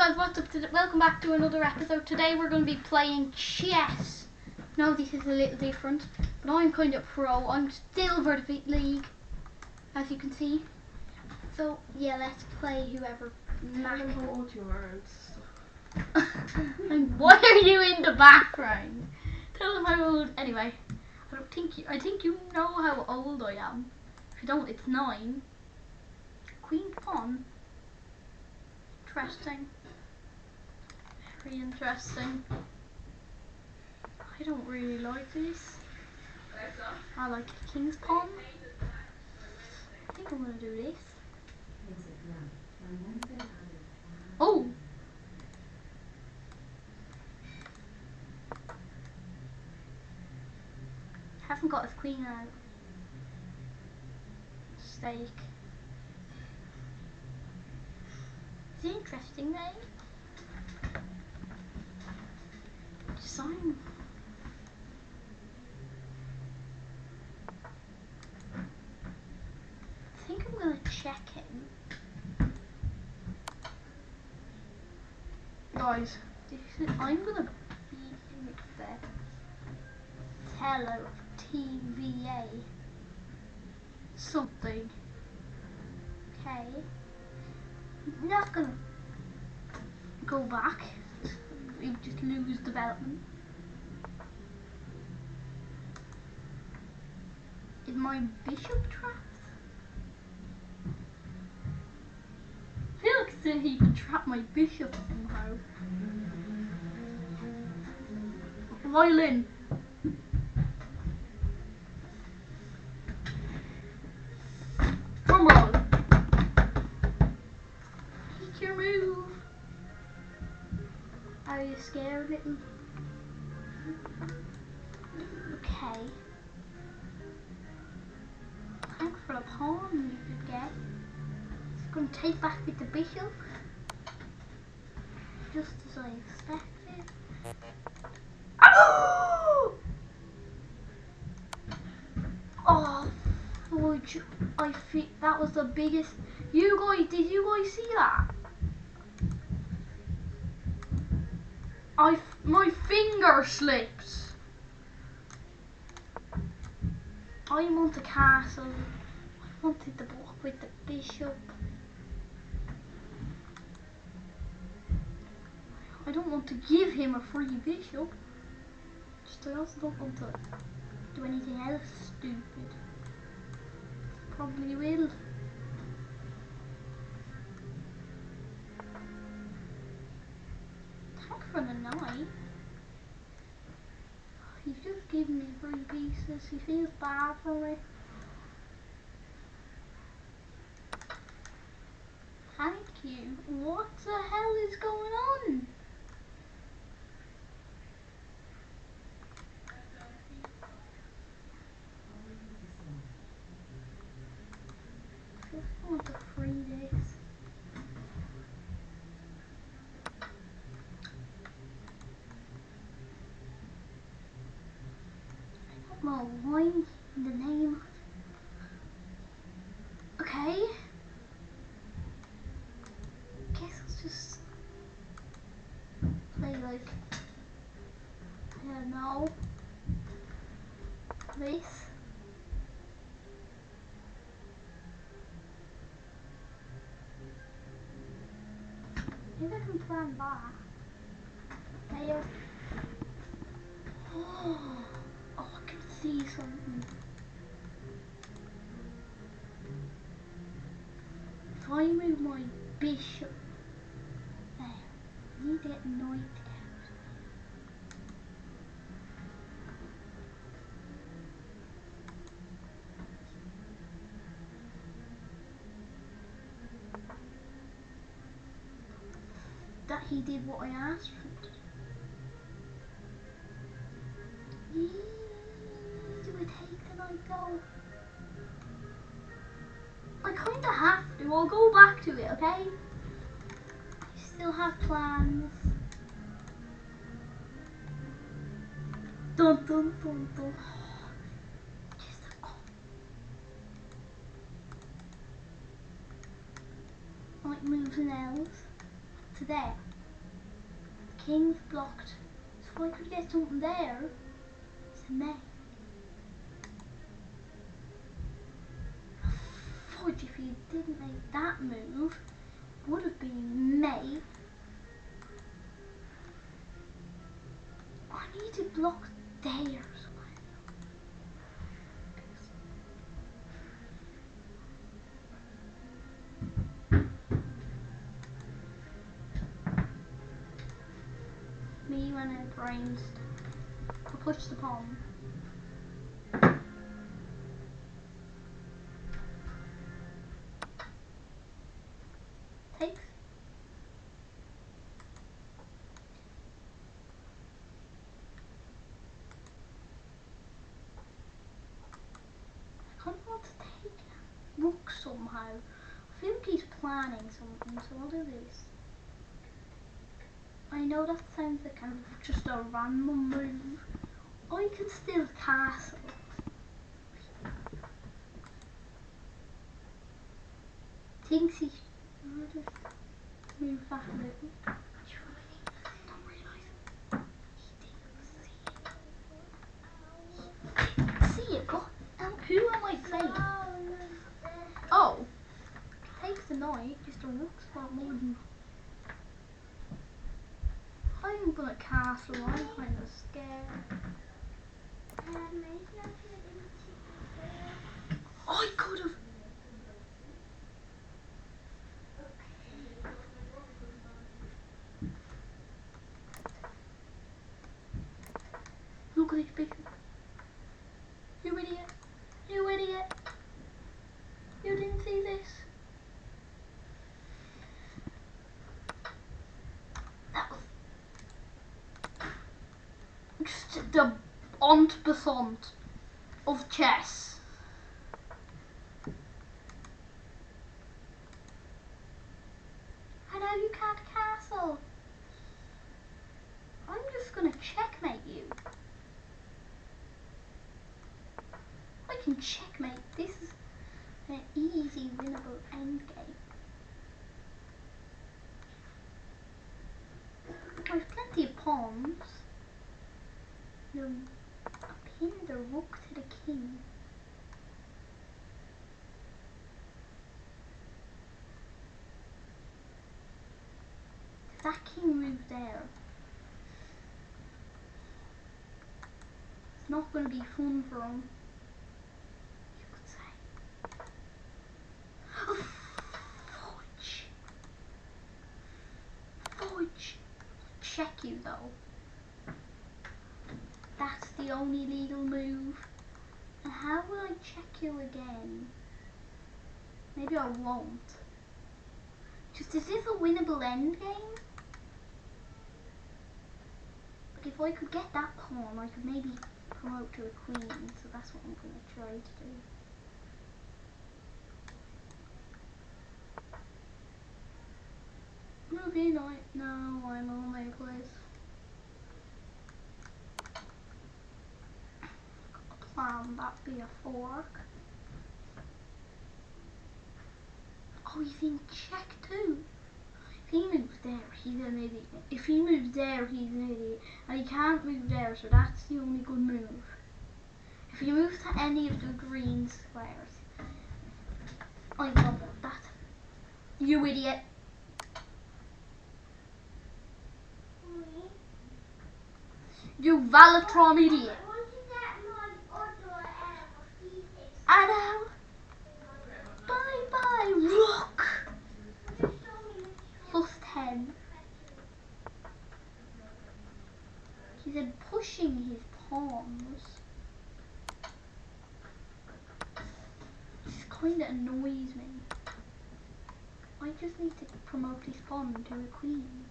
guys, what's up? Welcome back to another episode. Today we're going to be playing chess. Now this is a little different, but I'm kind of pro. I'm silver league, as you can see. So yeah, let's play whoever. Hold yours. And why are you in the background? Tell them how old. Anyway, I think you know how old I am. If you don't, it's 9. Queen pawn. Interesting. Very interesting. I don't really like this. I like king's pawn. I think I'm gonna do this. Oh! Hasn't got his queen out. Stake. It's interesting, eh? Design. I think I'm gonna check him. Guys, I'm gonna beat him with the Tele TVA. Something. Okay. I'm not gonna go back. We just lose development. Is my bishop trapped? I feel like he can trap my bishop somehow. Violin. Drum roll. Take your move. Are you scared, little? Okay. Thanks for the pawn you could get. It's going to take back with the bishop. Just as I expected. Oh! Oh, fudge. I think that was the biggest. You guys, did you guys see that? My finger slips. I want a castle. I wanted the block with the bishop. I don't want to give him a free bishop. Just I also don't want to do anything else stupid. Probably will. Thanks for the knight. He's just giving me 3 pieces. He feels bad for me. Thank you. What the hell is going on? I just want to free this. I don't know why in the name. Okay. Guess let's just play like, I don't know, this. Maybe I can plan back. Fail. Oh, I can see something. If I move my bishop there, I need to get knight out. That he did what I asked for him to do. Do I take the knight though? I kinda have to. I'll go back to it, okay? I still have plans. Dun dun dun dun. Just Knight moves an else to there. King's blocked. So I could get something there. It's a mate. Fudge, if he didn't make that move, would have been mate. I need to block there. Me when it rains, I'll push the pawn. Takes. I kind of want to take rook somehow. I feel like he's planning something, so I'll do this. I know that sounds like just a random move. I can still castle. Thinks he I'll just move back a little. Don't realise he didn't see it. God, who am I playing? Oh, takes the knight, just a rook spot maybe. I'm gonna castle, I'm kind of scared. I could have. Look at this big. You idiot! You idiot! You didn't see this? That was just the en passant of chess. I know you can't castle. I'm just gonna checkmate you. I can checkmate. This is an easy winnable endgame. I've plenty of pawns. I pin the rook to the king. That king moves there. It's not going to be fun for him. You could say. Oh, fudge. Fudge. Check you though. That's the only legal move. And how will I check you again? Maybe I won't. Just is this a winnable endgame? But if I could get that pawn, I could maybe promote to a queen. So that's what I'm going to try to do. Movie night. No, I'm on my place. That'd be a fork. Oh, he's in check too. If he moves there, he's an idiot. If he moves there, he's an idiot. And he can't move there, so that's the only good move. If he moves to any of the green squares, I love that. You idiot. You Valatron idiot. I know. Bye bye, rook. +10. He's then pushing his pawns. This kind of annoys me. I just need to promote his pawn to a queen.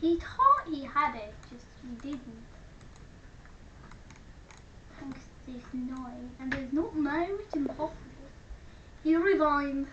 He thought he had it, just he didn't. Thanks to this 9, and there's not now, it's impossible. He resigned.